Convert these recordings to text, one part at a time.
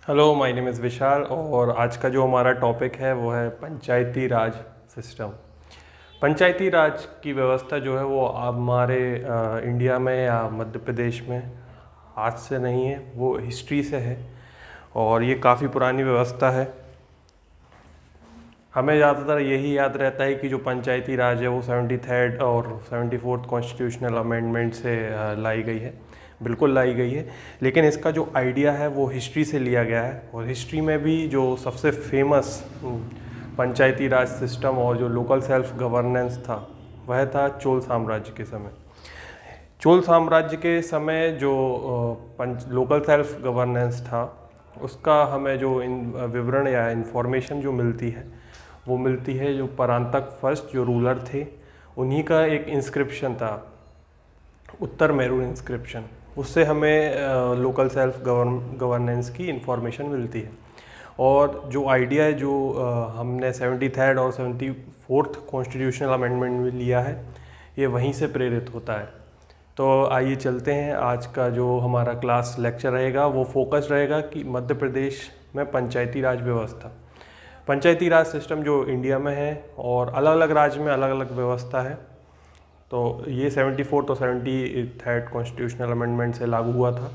Hello, my name is विशाल और आज का जो हमारा टॉपिक है वो है पंचायती राज सिस्टम। पंचायती राज की व्यवस्था जो है वो हमारे इंडिया में या मध्य प्रदेश में आज से नहीं है, वो हिस्ट्री से है और ये काफ़ी पुरानी व्यवस्था है। हमें ज़्यादातर यही याद रहता है कि जो पंचायती राज है वो 73rd और 74th कॉन्स्टिट्यूशनल अमेंडमेंट से लाई गई है, बिल्कुल लाई गई है। लेकिन इसका जो आइडिया है वो हिस्ट्री से लिया गया है और हिस्ट्री में भी जो सबसे फेमस पंचायती राज सिस्टम और जो लोकल सेल्फ गवर्नेंस था वह था चोल साम्राज्य के समय। चोल साम्राज्य के समय जो लोकल सेल्फ गवर्नेंस था उसका हमें जो विवरण या इन्फॉर्मेशन जो मिलती है वो मिलती है जो परांतक फर्स्ट जो रूलर थे उन्हीं का एक इंस्क्रिप्शन था, उत्तर मेरू इंस्क्रिप्शन। उससे हमें लोकल सेल्फ गवर्नेंस की इंफॉर्मेशन मिलती है। और जो आइडिया है जो हमने 73rd और 74th कॉन्स्टिट्यूशनल अमेंडमेंट में लिया है ये वहीं से प्रेरित होता है। तो आइए चलते हैं। आज का जो हमारा क्लास लेक्चर रहेगा वो फोकस रहेगा कि मध्य प्रदेश में पंचायती राज व्यवस्था, पंचायती राज सिस्टम जो इंडिया में है और अलग अलग राज्य में अलग अलग व्यवस्था है। तो ये 74th और 73rd कॉन्स्टिट्यूशनल अमेंडमेंट से लागू हुआ था।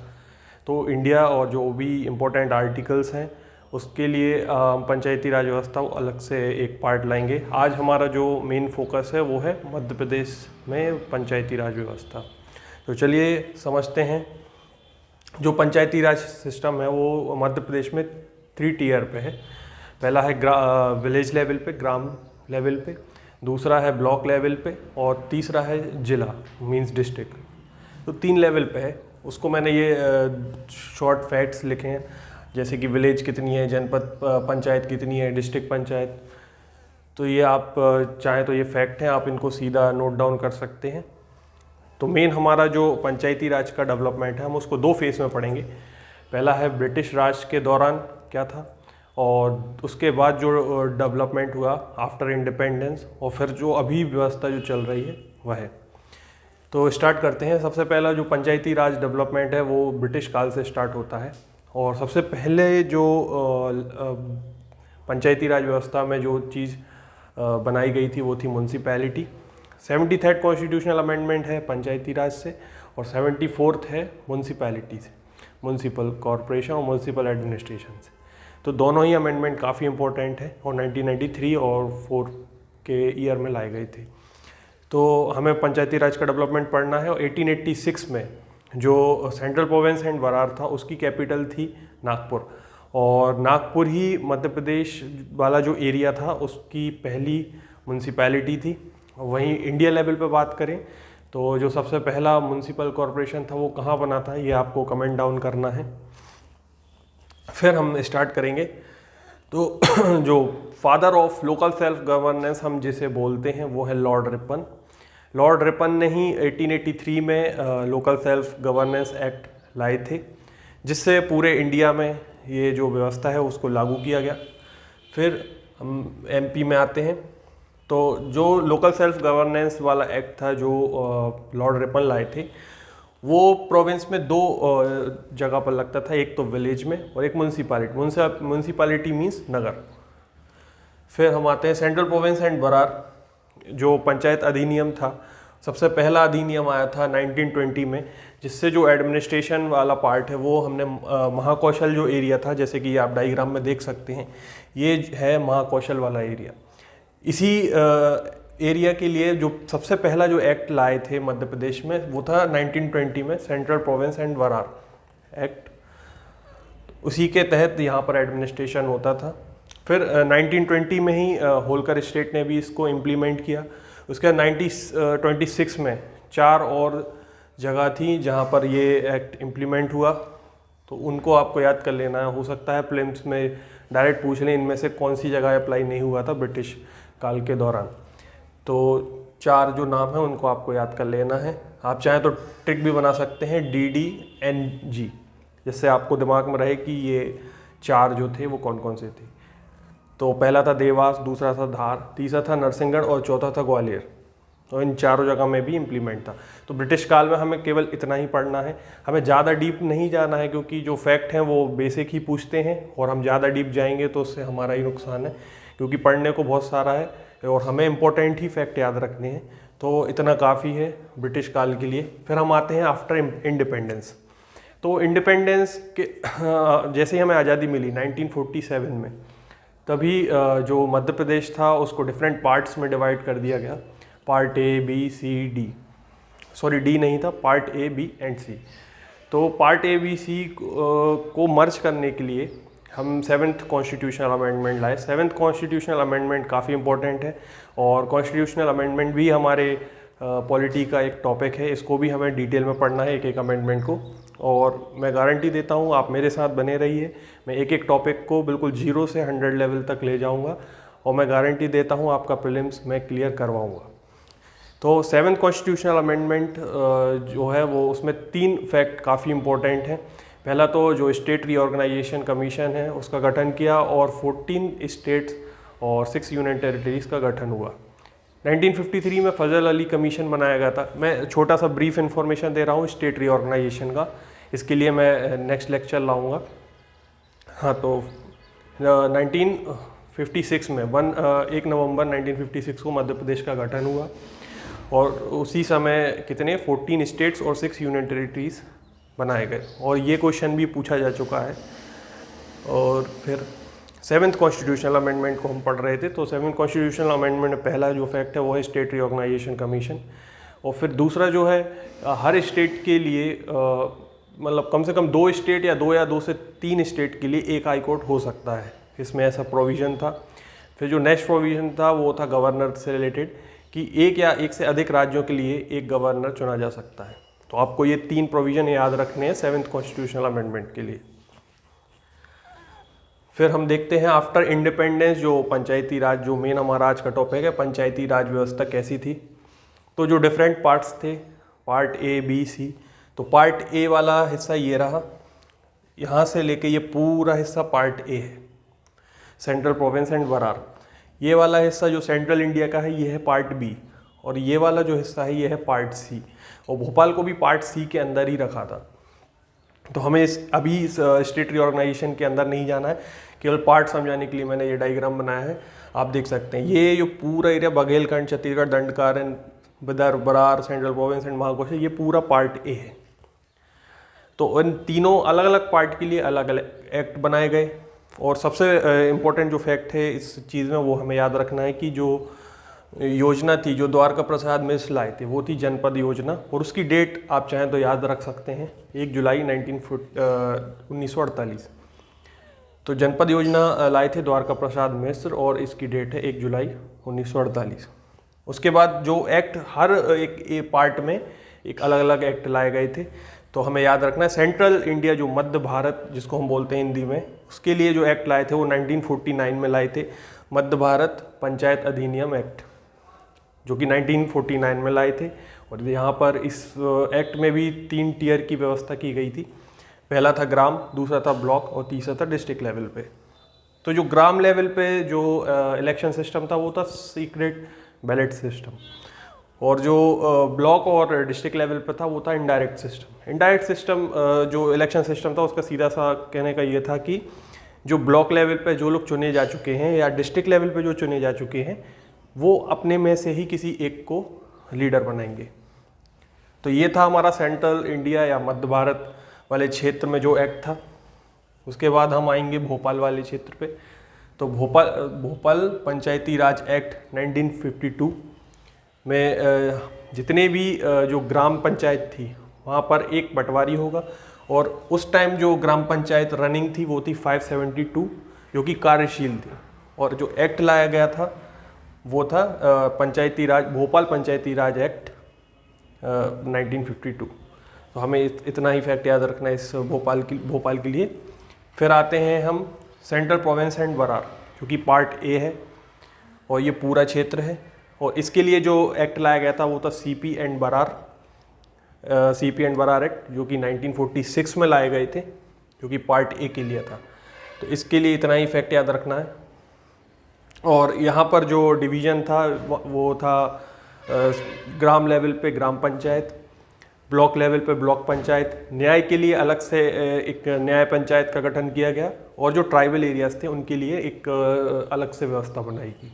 तो इंडिया और जो भी इम्पोर्टेंट आर्टिकल्स हैं उसके लिए पंचायती राज व्यवस्था अलग से एक पार्ट लाएंगे। आज हमारा जो मेन फोकस है वो है मध्य प्रदेश में पंचायती राज व्यवस्था। तो चलिए समझते हैं। जो पंचायती राज सिस्टम है वो मध्य प्रदेश में 3 टीयर पे है। पहला है विलेज लेवल पे, ग्राम लेवल पे, दूसरा है ब्लॉक लेवल पे और तीसरा है जिला मींस डिस्ट्रिक्ट। तो 3 लेवल पे है। उसको मैंने ये शॉर्ट फैक्ट्स लिखे हैं जैसे कि विलेज कितनी है, जनपद पंचायत कितनी है, डिस्ट्रिक्ट पंचायत। तो ये आप चाहें तो ये फैक्ट हैं, आप इनको सीधा नोट डाउन कर सकते हैं। तो मेन हमारा जो पंचायती राज का डेवलपमेंट है हम उसको 2 फेज़ में पढ़ेंगे। पहला है ब्रिटिश राज के दौरान क्या था और उसके बाद जो डेवलपमेंट हुआ आफ्टर इंडिपेंडेंस, और फिर जो अभी व्यवस्था जो चल रही है वह है। तो स्टार्ट करते हैं। सबसे पहला जो पंचायती राज डेवलपमेंट है वो ब्रिटिश काल से स्टार्ट होता है और सबसे पहले जो पंचायती राज व्यवस्था में जो चीज़ बनाई गई थी वो थी म्यूनसिपैलिटी। 73rd कॉन्स्टिट्यूशनल अमेंडमेंट है पंचायती राज से और 74th है म्यूनसिपैलिटी से, म्यूनसिपल कॉरपोरेशन और म्यूनसिपल एडमिनिस्ट्रेशन से। तो दोनों ही अमेंडमेंट काफ़ी इंपॉर्टेंट है और 1993 और 4 के ईयर में लाए गए थे। तो हमें पंचायती राज का डेवलपमेंट पढ़ना है। और 1886 में जो सेंट्रल प्रोविंस एंड वरार था उसकी कैपिटल थी नागपुर, और नागपुर ही मध्य प्रदेश वाला जो एरिया था उसकी पहली म्यूनसिपैलिटी थी। वहीं इंडिया लेवल पे बात करें तो जो सबसे पहला म्यूनसिपल कॉरपोरेशन था वो कहाँ बना था ये आपको कमेंट डाउन करना है, फिर हम स्टार्ट करेंगे। तो जो father of local self governance हम जिसे बोलते हैं वो है लॉर्ड रिपन। लॉर्ड रिपन ने ही 1883 में लोकल सेल्फ गवर्नेंस एक्ट लाए थे जिससे पूरे इंडिया में ये जो व्यवस्था है उसको लागू किया गया। फिर हम एमपी में आते हैं। तो जो लोकल सेल्फ गवर्नेंस वाला एक्ट था जो लॉर्ड रिपन लाए थे वो प्रोविंस में 2 जगह पर लगता था, एक तो विलेज में और एक म्यूनसिपैलिटी। म्यूनसिपैलिटी मीन्स नगर। फिर हम आते हैं सेंट्रल प्रोविंस एंड बरार। जो पंचायत अधिनियम था, सबसे पहला अधिनियम आया था 1920 में, जिससे जो एडमिनिस्ट्रेशन वाला पार्ट है वो हमने महाकौशल जो एरिया था, जैसे कि आप डायग्राम में देख सकते हैं, ये है महाकौशल वाला एरिया। इसी एरिया के लिए जो सबसे पहला जो एक्ट लाए थे मध्य प्रदेश में वो था 1920 में, सेंट्रल प्रोविंस एंड वरार एक्ट। उसी के तहत यहाँ पर एडमिनिस्ट्रेशन होता था। फिर 1920 में ही होलकर स्टेट ने भी इसको इम्प्लीमेंट किया। उसके बाद 1926 में 4 और जगह थी जहाँ पर ये एक्ट इम्प्लीमेंट हुआ, तो उनको आपको याद कर लेना है। हो सकता है प्रीलिम्स में डायरेक्ट पूछ लें इनमें से कौन सी जगह अप्लाई नहीं हुआ था ब्रिटिश काल के दौरान। तो 4 जो नाम है उनको आपको याद कर लेना है। आप चाहें तो ट्रिक भी बना सकते हैं DDNG, जिससे आपको दिमाग में रहे कि ये 4 जो थे वो कौन कौन से थे। तो पहला था देवास, दूसरा था धार, तीसरा था नरसिंहगढ़ और चौथा था ग्वालियर। और इन चारों जगह में भी इम्प्लीमेंट था। तो ब्रिटिश काल में हमें केवल इतना ही पढ़ना है, हमें ज़्यादा डीप नहीं जाना है, क्योंकि जो फैक्ट हैं वो बेसिक ही पूछते हैं और हम ज़्यादा डीप जाएंगे तो उससे हमारा ही नुकसान है, क्योंकि पढ़ने को बहुत सारा है और हमें इम्पोर्टेंट ही फैक्ट याद रखने हैं। तो इतना काफ़ी है ब्रिटिश काल के लिए। फिर हम आते हैं आफ्टर इंडिपेंडेंस। तो इंडिपेंडेंस के जैसे ही हमें आज़ादी मिली 1947 में, तभी जो मध्य प्रदेश था उसको डिफरेंट पार्ट्स में डिवाइड कर दिया गया, part A, B, C, D, sorry D नहीं था, part A, B and C. तो पार्ट ए, बी, सी को मर्ज करने के लिए हम 7th कॉन्स्टिट्यूशनल अमेंडमेंट लाए। 7th कॉन्स्टिट्यूशनल अमेंडमेंट काफ़ी इंपॉर्टेंट है और कॉन्स्टिट्यूशनल अमेंडमेंट भी हमारे पॉलिटी का एक टॉपिक है, इसको भी हमें डिटेल में पढ़ना है एक एक अमेंडमेंट को। और मैं गारंटी देता हूँ आप मेरे साथ बने रहिए, मैं एक एक टॉपिक को बिल्कुल 0 से 100 लेवल तक ले जाऊँगा और मैं गारंटी देता हूँ आपका प्रीलिम्स मैं क्लियर करवाऊँगा। तो 7th कॉन्स्टिट्यूशनल अमेंडमेंट जो है वो उसमें 3 फैक्ट काफ़ी इंपॉर्टेंट हैं। पहला तो जो स्टेट रीऑर्गेनाइजेशन कमीशन है उसका गठन किया और 14 स्टेट्स और 6 यूनियन टेरिटरीज का गठन हुआ। 1953 में फजल अली कमीशन बनाया गया था। मैं छोटा सा ब्रीफ इन्फॉर्मेशन दे रहा हूँ स्टेट रीऑर्गेनाइजेशन का, इसके लिए मैं नेक्स्ट लेक्चर लाऊंगा। हाँ, तो 1956 में 1 नवंबर 1956 को मध्य प्रदेश का गठन हुआ और उसी समय कितने 14 स्टेट्स और 6 यूनियन टेरिटरीज बनाए गए और ये क्वेश्चन भी पूछा जा चुका है। और फिर 7th कॉन्स्टिट्यूशनल अमेंडमेंट को हम पढ़ रहे थे। तो 7th कॉन्स्टिट्यूशनल अमेंडमेंट में पहला जो फैक्ट है वो है स्टेट रीऑर्गेनाइजेशन कमीशन, और फिर दूसरा जो है हर स्टेट के लिए मतलब कम से कम 2 स्टेट या 2 से 3 स्टेट के लिए एक हाई कोर्ट हो सकता है, इसमें ऐसा प्रोविज़न था। फिर जो नेक्स्ट प्रोविज़न था वो था गवर्नर से रिलेटेड कि एक या एक से अधिक राज्यों के लिए एक गवर्नर चुना जा सकता है। तो आपको ये 3 प्रोविज़न याद रखने हैं 7th कॉन्स्टिट्यूशनल अमेंडमेंट के लिए। फिर हम देखते हैं आफ्टर इंडिपेंडेंस जो पंचायती राज, जो मेन हमारा आज का टॉपिक है, पंचायती राज व्यवस्था कैसी थी। तो जो डिफरेंट पार्ट्स थे, पार्ट ए, बी, सी। तो पार्ट ए वाला हिस्सा ये रहा, यहाँ से लेके ये पूरा हिस्सा पार्ट ए है, सेंट्रल प्रोविंस एंड बरार। ये वाला हिस्सा जो सेंट्रल इंडिया का है ये है पार्ट बी, और ये वाला जो हिस्सा है ये है पार्ट सी, और भोपाल को भी पार्ट सी के अंदर ही रखा था। तो हमें अभी स्टेट रीऑर्गेनाइजेशन के अंदर नहीं जाना है, केवल पार्ट समझाने के लिए मैंने ये डायग्राम बनाया है, आप देख सकते हैं। ये जो पूरा area Baghelkhand, Chhattisgarh, Dandakaranya, Vidarbha, Berar, central province and Mahakosh, ये पूरा पार्ट ए है। तो इन तीनों अलग अलग पार्ट के लिए अलग अलग एक्ट बनाए गए। और सबसे इम्पोर्टेंट जो फैक्ट है इस चीज़ में वो हमें याद रखना है कि जो योजना थी जो द्वारका प्रसाद मिश्र लाए थे वो थी जनपद योजना, और उसकी डेट आप चाहें तो याद रख सकते हैं 1 जुलाई 1948। तो जनपद योजना लाए थे द्वारका प्रसाद मिश्र और इसकी डेट है 1 जुलाई 1948। उसके बाद जो एक्ट हर एक पार्ट में एक अलग अलग एक्ट लाए गए थे। तो हमें याद रखना है सेंट्रल इंडिया जो मध्य भारत जिसको हम बोलते हैं हिंदी में, उसके लिए जो एक्ट लाए थे वो 1949 में लाए थे, मध्य भारत पंचायत अधिनियम एक्ट, जो कि 1949 में लाए थे। और यहाँ पर इस एक्ट में भी 3 टियर की व्यवस्था की गई थी। पहला था ग्राम, दूसरा था ब्लॉक और तीसरा था डिस्ट्रिक्ट लेवल पे। तो जो ग्राम लेवल पे जो इलेक्शन सिस्टम था वो था सीक्रेट बैलेट सिस्टम, और जो ब्लॉक और डिस्ट्रिक्ट लेवल पे था वो था इनडायरेक्ट सिस्टम। इनडायरेक्ट सिस्टम जो इलेक्शन सिस्टम था उसका सीधा सा कहने का ये था कि जो ब्लॉक लेवल पे जो लोग चुने जा चुके हैं या डिस्ट्रिक्ट लेवल पे जो चुने जा चुके हैं वो अपने में से ही किसी एक को लीडर बनाएंगे। तो ये था हमारा सेंट्रल इंडिया या मध्य भारत वाले क्षेत्र में जो एक्ट था। उसके बाद हम आएंगे भोपाल वाले क्षेत्र पे। तो भोपाल पंचायती राज एक्ट 1952 में जितने भी जो ग्राम पंचायत थी वहाँ पर एक पटवारी होगा, और उस टाइम जो ग्राम पंचायत रनिंग थी वो थी 572 जो कि कार्यशील थी। और जो एक्ट लाया गया था वो था पंचायती राज, भोपाल पंचायती राज एक्ट 1952। तो हमें इतना ही फैक्ट याद रखना है इस भोपाल के लिए। फिर आते हैं हम सेंट्रल प्रोविंस एंड बरार, जो कि पार्ट ए है और ये पूरा क्षेत्र है। और इसके लिए जो एक्ट लाया गया था वो था सीपी एंड बरार एक्ट, जो कि 1946 में लाए गए थे, जो कि पार्ट ए के लिए था। तो इसके लिए इतना ही फैक्ट याद रखना है। और यहाँ पर जो डिवीज़न था वो था ग्राम लेवल पे ग्राम पंचायत, ब्लॉक लेवल पे ब्लॉक पंचायत, न्याय के लिए अलग से एक न्याय पंचायत का गठन किया गया, और जो ट्राइबल एरियाज थे उनके लिए एक अलग से व्यवस्था बनाई गई।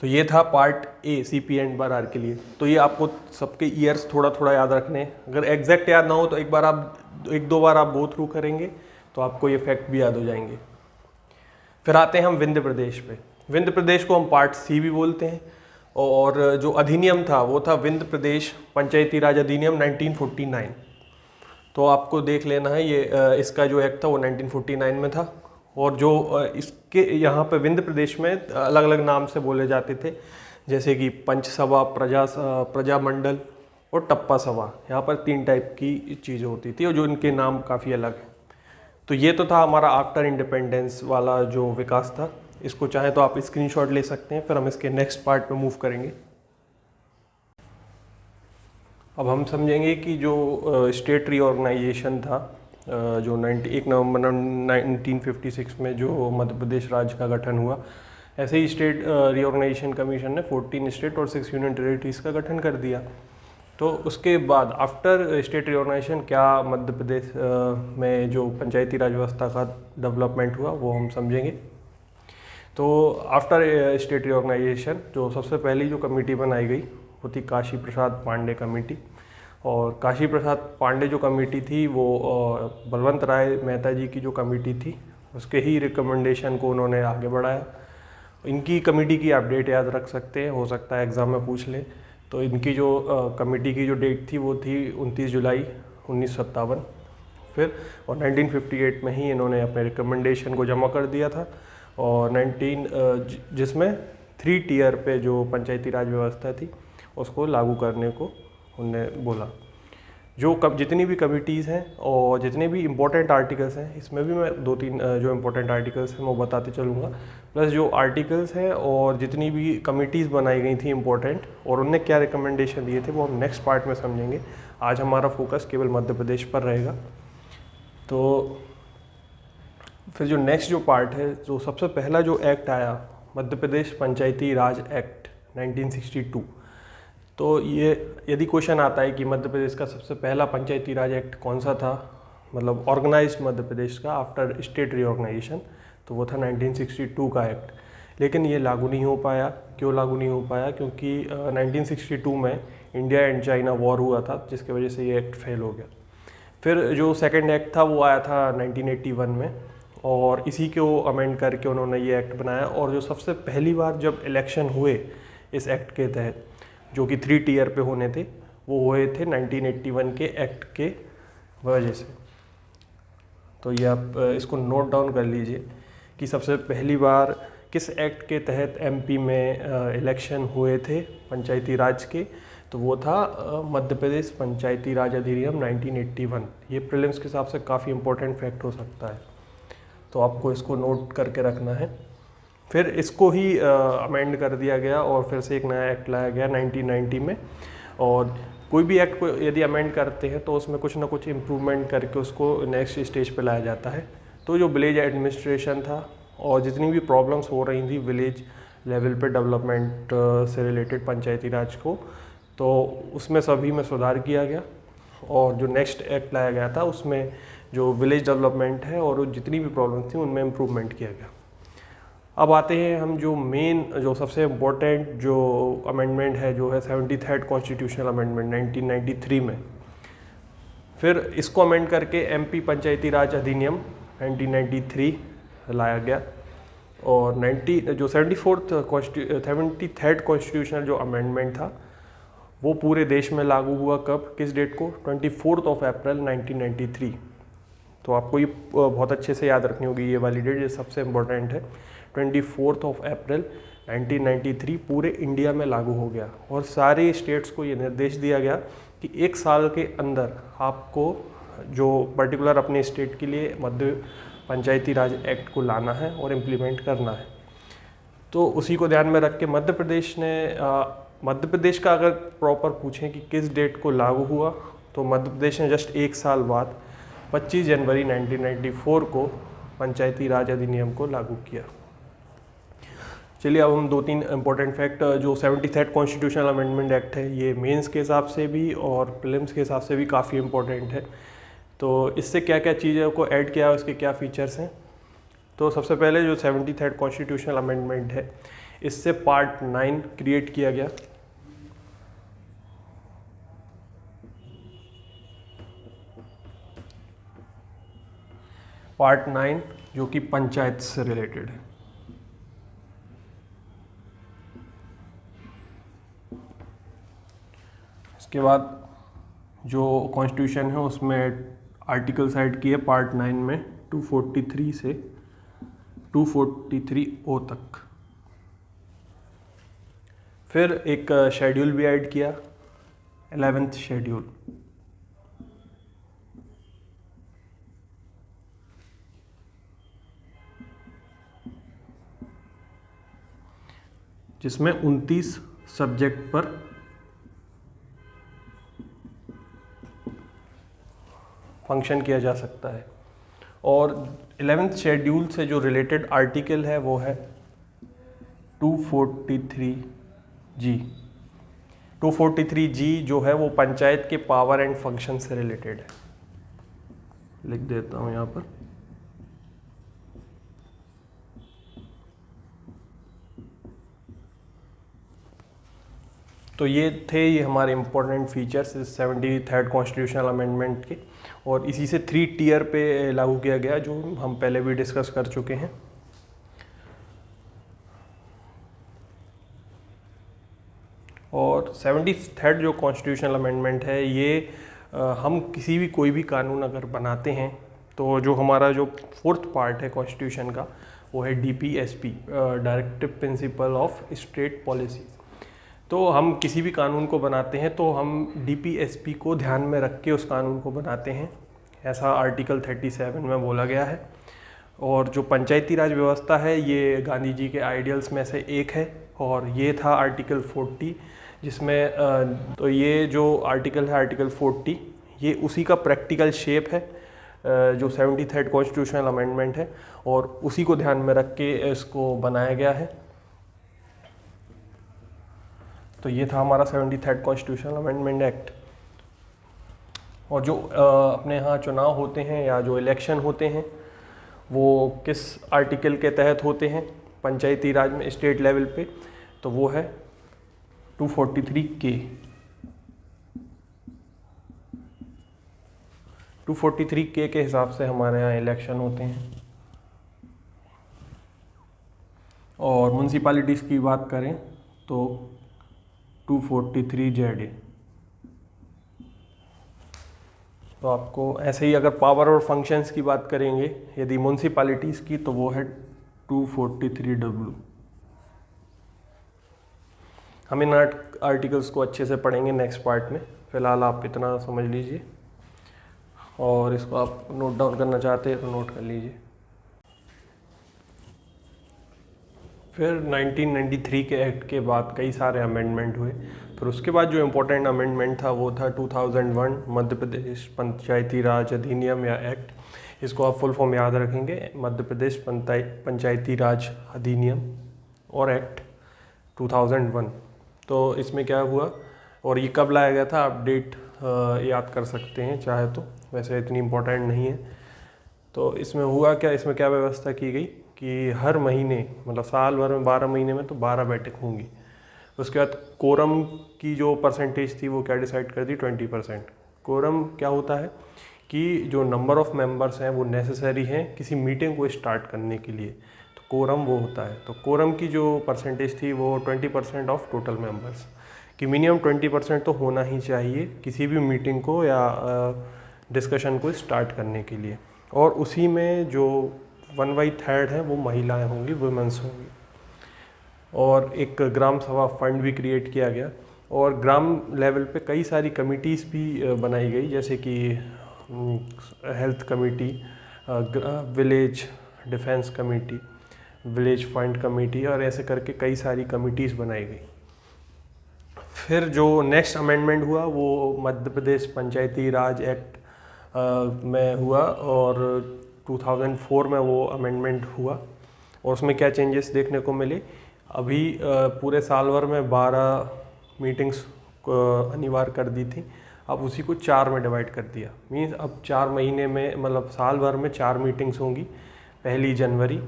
तो ये था पार्ट ए CP&RR के लिए। तो ये आपको सबके ईयर्स थोड़ा थोड़ा याद रखने हैं। अगर एग्जैक्ट याद ना हो तो एक दो बार आप गो थ्रू करेंगे तो आपको ये फैक्ट भी याद हो जाएंगे। फिर आते हैं हम विंध्य प्रदेश पे। विंध्य प्रदेश को हम पार्ट सी भी बोलते हैं, और जो अधिनियम था वो था विंध्य प्रदेश पंचायती राज अधिनियम 1949। तो आपको देख लेना है, ये इसका जो एक्ट था वो 1949 में था। और जो इसके यहाँ पे विंध्य प्रदेश में अलग अलग नाम से बोले जाते थे, जैसे कि पंच सभा, प्रजामंडल और टप्पा सभा। यहाँ पर 3 टाइप की चीज़ें होती थी और जो इनके नाम काफ़ी अलग हैं। तो ये तो था हमारा आफ्टर इंडिपेंडेंस वाला जो विकास था। इसको चाहे तो आप स्क्रीनशॉट ले सकते हैं, फिर हम इसके नेक्स्ट पार्ट पे मूव करेंगे। अब हम समझेंगे कि जो स्टेट रीऑर्गेनाइजेशन था, जो 1 नवंबर 1956 में जो मध्य प्रदेश राज्य का गठन हुआ, ऐसे ही स्टेट रीऑर्गेनाइजेशन कमीशन ने 14 स्टेट और 6 यूनियन टेरिटरीज का गठन कर दिया। तो उसके बाद आफ्टर स्टेट रीऑर्गेनाइजेशन क्या मध्य प्रदेश में जो पंचायती राज व्यवस्था का डेवलपमेंट हुआ वो हम समझेंगे। तो आफ्टर स्टेट रीऑर्गेनाइजेशन जो सबसे पहली जो कमेटी बनाई गई वो थी काशी प्रसाद पांडे कमेटी। और काशी प्रसाद पांडे जो कमेटी थी वो बलवंत राय मेहता जी की जो कमेटी थी उसके ही रिकमेंडेशन को उन्होंने आगे बढ़ाया। इनकी कमेटी की आप डेट याद रख सकते हैं, हो सकता है एग्ज़ाम में पूछ ले। तो इनकी जो कमेटी की जो डेट थी वो थी 29 जुलाई 1957। फिर और 1958 में ही इन्होंने अपने रिकमेंडेशन को जमा कर दिया था, और जिसमें 3 टियर पे जो पंचायती राज व्यवस्था थी उसको लागू करने को उनने बोला। जितनी भी कमिटीज़ हैं और जितने भी इम्पोर्टेंट आर्टिकल्स हैं, इसमें भी मैं 2-3 जो इम्पोर्टेंट आर्टिकल्स हैं वो बताते चलूँगा, प्लस जो आर्टिकल्स हैं और जितनी भी कमिटीज़ बनाई गई थी इम्पोर्टेंट और उनने क्या रिकमेंडेशन दिए थे वो हम नेक्स्ट पार्ट में समझेंगे। आज हमारा फोकस केवल मध्य प्रदेश पर रहेगा। तो फिर जो नेक्स्ट जो पार्ट है, जो सबसे पहला जो एक्ट आया मध्य प्रदेश पंचायती राज एक्ट 1962। तो ये यदि क्वेश्चन आता है कि मध्य प्रदेश का सबसे पहला पंचायती राज एक्ट कौन सा था, मतलब ऑर्गेनाइज्ड मध्य प्रदेश का आफ्टर स्टेट रीऑर्गेनाइजेशन, तो वो था 1962 का एक्ट। लेकिन ये लागू नहीं हो पाया। क्यों लागू नहीं हो पाया? क्योंकि 1962 में इंडिया एंड चाइना वॉर हुआ था, जिसकी वजह से ये एक्ट फेल हो गया। फिर जो सेकेंड एक्ट था वो आया था 1981 में, और इसी को अमेंड करके उन्होंने ये एक्ट बनाया। और जो सबसे पहली बार जब इलेक्शन हुए इस एक्ट के तहत, जो कि 3 टियर पे होने थे, वो हुए थे 1981 के एक्ट के वजह से। तो ये आप इसको नोट डाउन कर लीजिए कि सबसे पहली बार किस एक्ट के तहत एमपी में इलेक्शन हुए थे पंचायती राज के, तो वो था मध्य प्रदेश पंचायती राज अधिनियम 1981। ये प्रीलिम्स के हिसाब से काफ़ी इंपॉर्टेंट फैक्ट हो सकता है, तो आपको इसको नोट करके रखना है। फिर इसको ही अमेंड कर दिया गया और फिर से एक नया एक्ट लाया गया 1990 में। और कोई भी एक्ट को यदि अमेंड करते हैं तो उसमें कुछ ना कुछ इम्प्रूवमेंट करके उसको नेक्स्ट स्टेज पे लाया जाता है। तो जो विलेज एडमिनिस्ट्रेशन था और जितनी भी प्रॉब्लम्स हो रही थी विलेज लेवल पे डेवलपमेंट से रिलेटेड पंचायती राज को, तो उसमें सभी में सुधार किया गया। और जो नेक्स्ट एक्ट लाया गया था उसमें जो विलेज डेवलपमेंट है और जितनी भी प्रॉब्लम्स थी उनमें इम्प्रूवमेंट किया गया। अब आते हैं हम जो मेन, जो सबसे इम्पोर्टेंट जो अमेंडमेंट है, जो है 73rd कॉन्स्टिट्यूशनल अमेंडमेंट 1993 में। फिर इसको अमेंड करके एमपी पंचायती राज अधिनियम 1993 लाया गया। और 73rd कॉन्स्टिट्यूशनल जो अमेंडमेंट था वो पूरे देश में लागू हुआ कब, किस डेट को? 24 अप्रैल 1993। तो आपको ये बहुत अच्छे से याद रखनी होगी, ये वाली डेट, ये सबसे इम्पोर्टेंट है। 24 अप्रैल 1993 पूरे इंडिया में लागू हो गया और सारे स्टेट्स को ये निर्देश दिया गया कि 1 साल के अंदर आपको जो पर्टिकुलर अपने स्टेट के लिए मध्य पंचायती राज एक्ट को लाना है और इम्प्लीमेंट करना है। तो उसी को ध्यान में रख के मध्य प्रदेश का अगर प्रॉपर पूछें कि किस डेट को लागू हुआ, तो मध्य प्रदेश ने जस्ट 1 साल बाद 25 जनवरी 1994 को पंचायती राज अधिनियम को लागू किया। चलिए अब हम 2-3 इम्पोर्टेंट फैक्ट, जो 73rd कॉन्स्टिट्यूशनल अमेंडमेंट एक्ट है ये मेंस के हिसाब से भी और प्रीलिम्स के हिसाब से भी काफ़ी इम्पोर्टेंट है। तो इससे क्या क्या चीज़ों को ऐड किया है, उसके क्या फीचर्स हैं। तो सबसे पहले जो 73rd कॉन्स्टिट्यूशनल अमेंडमेंट है, इससे पार्ट 9 क्रिएट किया गया। पार्ट 9 जो कि पंचायत से रिलेटेड है। इसके बाद जो कॉन्स्टिट्यूशन है उसमें आर्टिकल्स ऐड किए पार्ट 9 में 243 से 243O तक। फिर एक शेड्यूल भी ऐड किया, 11th शेड्यूल, जिसमें 29 सब्जेक्ट पर फंक्शन किया जा सकता है। और 11th शेड्यूल से जो रिलेटेड आर्टिकल है वो है 243G। 243G जो है वो पंचायत के पावर एंड फंक्शन से रिलेटेड है। लिख देता हूँ यहाँ पर। तो ये हमारे इम्पोर्टेंट फीचर्स इस 73rd कॉन्स्टिट्यूशनल अमेंडमेंट के, और इसी से 3 टियर पे लागू किया गया, जो हम पहले भी डिस्कस कर चुके हैं। और 73rd जो कॉन्स्टिट्यूशनल अमेंडमेंट है ये हम कोई भी कानून अगर बनाते हैं तो जो हमारा जो 4th पार्ट है कॉन्स्टिट्यूशन का वो है DPSP, directive principle of state policy. तो हम किसी भी कानून को बनाते हैं तो हम DPSP को ध्यान में रख के उस कानून को बनाते हैं, ऐसा आर्टिकल 37 में बोला गया है। और जो पंचायती राज व्यवस्था है ये गांधी जी के आइडियल्स में से एक है, और ये था आर्टिकल 40, जिसमें तो ये जो आर्टिकल है आर्टिकल 40 ये उसी का प्रैक्टिकल शेप है जो 73rd कॉन्स्टिट्यूशनल अमेंडमेंट है, और उसी को ध्यान में रख के इसको बनाया गया है। तो ये था हमारा 73rd कॉन्स्टिट्यूशनल अमेंडमेंट एक्ट। और जो अपने यहाँ चुनाव होते हैं या जो इलेक्शन होते हैं वो किस आर्टिकल के तहत होते हैं पंचायती राज में स्टेट लेवल पे, तो वो है 243K। 243K के हिसाब से हमारे यहाँ इलेक्शन होते हैं। और म्यूनसिपैलिटीज़ की बात करें तो 243ZA। तो आपको ऐसे ही अगर पावर और फंक्शंस की बात करेंगे यदि म्यूनसिपैलिटीज़ की, तो वो है 243W। हम इन आर्टिकल्स को अच्छे से पढ़ेंगे नेक्स्ट पार्ट में, फ़िलहाल आप इतना समझ लीजिए, और इसको आप नोट डाउन करना चाहते हैं तो नोट कर लीजिए। फिर 1993 के एक्ट के बाद कई सारे अमेंडमेंट हुए। फिर उसके बाद जो इम्पोर्टेंट अमेंडमेंट था वो था 2001 मध्य प्रदेश पंचायती राज अधिनियम या एक्ट। इसको आप फुल फॉर्म याद रखेंगे, मध्य प्रदेश पंचायती राज अधिनियम और एक्ट 2001। तो इसमें क्या हुआ और ये कब लाया गया था, आप डेट याद कर सकते हैं चाहे तो, वैसे इतनी इम्पोर्टेंट नहीं है। तो इसमें हुआ क्या, इसमें क्या व्यवस्था की गई कि हर महीने मतलब साल भर में 12 महीने में तो 12 बैठक होंगी। उसके बाद कोरम की जो परसेंटेज थी वो क्या डिसाइड कर दी, 20%। कोरम क्या होता है कि जो नंबर ऑफ़ मेंबर्स हैं वो नेसेसरी हैं किसी मीटिंग को स्टार्ट करने के लिए, तो कोरम वो होता है। तो कोरम की जो परसेंटेज थी वो 20% ऑफ टोटल मेंबर्स, कि मिनिमम 20% तो होना ही चाहिए किसी भी मीटिंग को या डिस्कशन को स्टार्ट करने के लिए। और उसी में जो 1/3 है वो महिलाएं होंगी, वुमेंस होंगी। और एक ग्राम सभा फंड भी क्रिएट किया गया, और ग्राम लेवल पे कई सारी कमिटीज़ भी बनाई गई, जैसे कि health committee, village defence committee, village fund committee, और ऐसे करके कई सारी कमिटीज़ बनाई गई। फिर जो नेक्स्ट अमेंडमेंट हुआ वो मध्य प्रदेश पंचायती राज एक्ट में हुआ, और 2004 में वो अमेंडमेंट हुआ। और उसमें क्या चेंजेस देखने को मिले, अभी पूरे साल भर में 12 मीटिंग्स अनिवार्य कर दी थी, अब उसी को 4 में डिवाइड कर दिया। मीन्स अब 4 महीने में, मतलब साल भर में 4 मीटिंग्स होंगी, पहली जनवरी,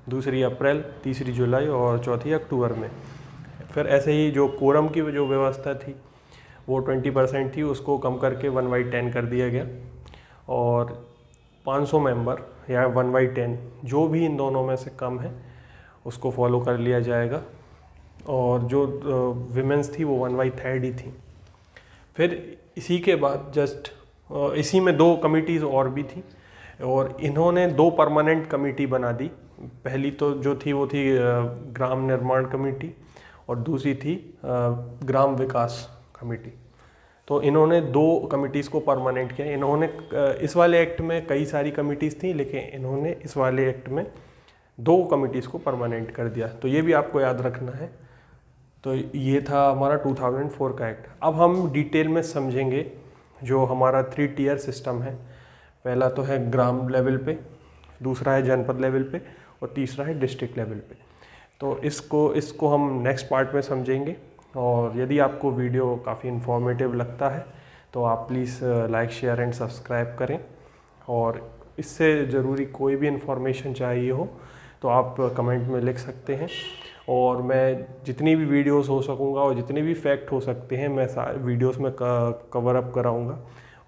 दूसरी अप्रैल, तीसरी जुलाई और चौथी अक्टूबर में। फिर ऐसे ही जो कोरम की जो व्यवस्था थी वो 20% थी, उसको कम करके 1/10 कर दिया गया, और 500 मेंबर या 1/10 जो भी इन दोनों में से कम है उसको फॉलो कर लिया जाएगा। और जो विमेंस थी वो 1/3 ही थी। फिर इसी के बाद जस्ट इसी में 2 कमिटीज़ और भी थी, और इन्होंने 2 परमानेंट कमेटी बना दी। पहली तो जो थी वो थी ग्राम निर्माण कमेटी, और दूसरी थी ग्राम विकास कमेटी। तो इन्होंने 2 कमिटीज़ को परमानेंट किया। इन्होंने इस वाले एक्ट में कई सारी कमिटीज़ थी, लेकिन इन्होंने इस वाले एक्ट में 2 कमिटीज़ को परमानेंट कर दिया। तो ये भी आपको याद रखना है। तो ये था हमारा 2004 का एक्ट। अब हम डिटेल में समझेंगे जो हमारा 3 टियर सिस्टम है। पहला तो है ग्राम लेवल पे, दूसरा है जनपद लेवल पे, और तीसरा है डिस्ट्रिक्ट लेवल पे। तो इसको हम नेक्स्ट पार्ट में समझेंगे। और यदि आपको वीडियो काफ़ी इन्फॉर्मेटिव लगता है तो आप please like, share and subscribe करें। और इससे ज़रूरी कोई भी इन्फॉर्मेशन चाहिए हो तो आप कमेंट में लिख सकते हैं, और मैं जितनी भी वीडियोस हो सकूँगा और जितने भी फैक्ट हो सकते हैं मैं वीडियोस में कवर अप कराऊँगा।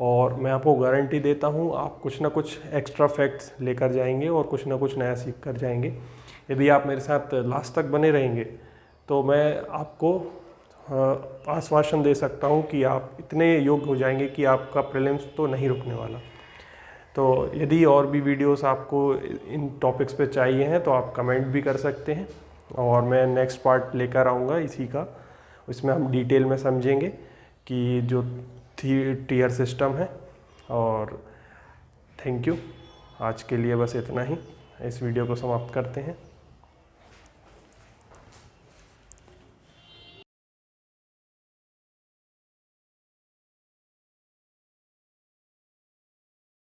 और मैं आपको गारंटी देता हूँ आप कुछ ना कुछ एक्स्ट्रा फैक्ट्स लेकर जाएंगे और कुछ ना कुछ नया सीख कर जाएंगे। यदि आप मेरे साथ लास्ट तक बने रहेंगे तो मैं आपको आश्वासन दे सकता हूँ कि आप इतने योग्य हो जाएंगे कि आपका प्रीलिम्स तो नहीं रुकने वाला। तो यदि और भी वीडियोस आपको इन टॉपिक्स पे चाहिए हैं तो आप कमेंट भी कर सकते हैं, और मैं नेक्स्ट पार्ट लेकर आऊँगा इसी का। इसमें हम डिटेल में समझेंगे कि जो 3 टियर सिस्टम है। और थैंक यू, आज के लिए बस इतना ही। इस वीडियो को समाप्त करते हैं।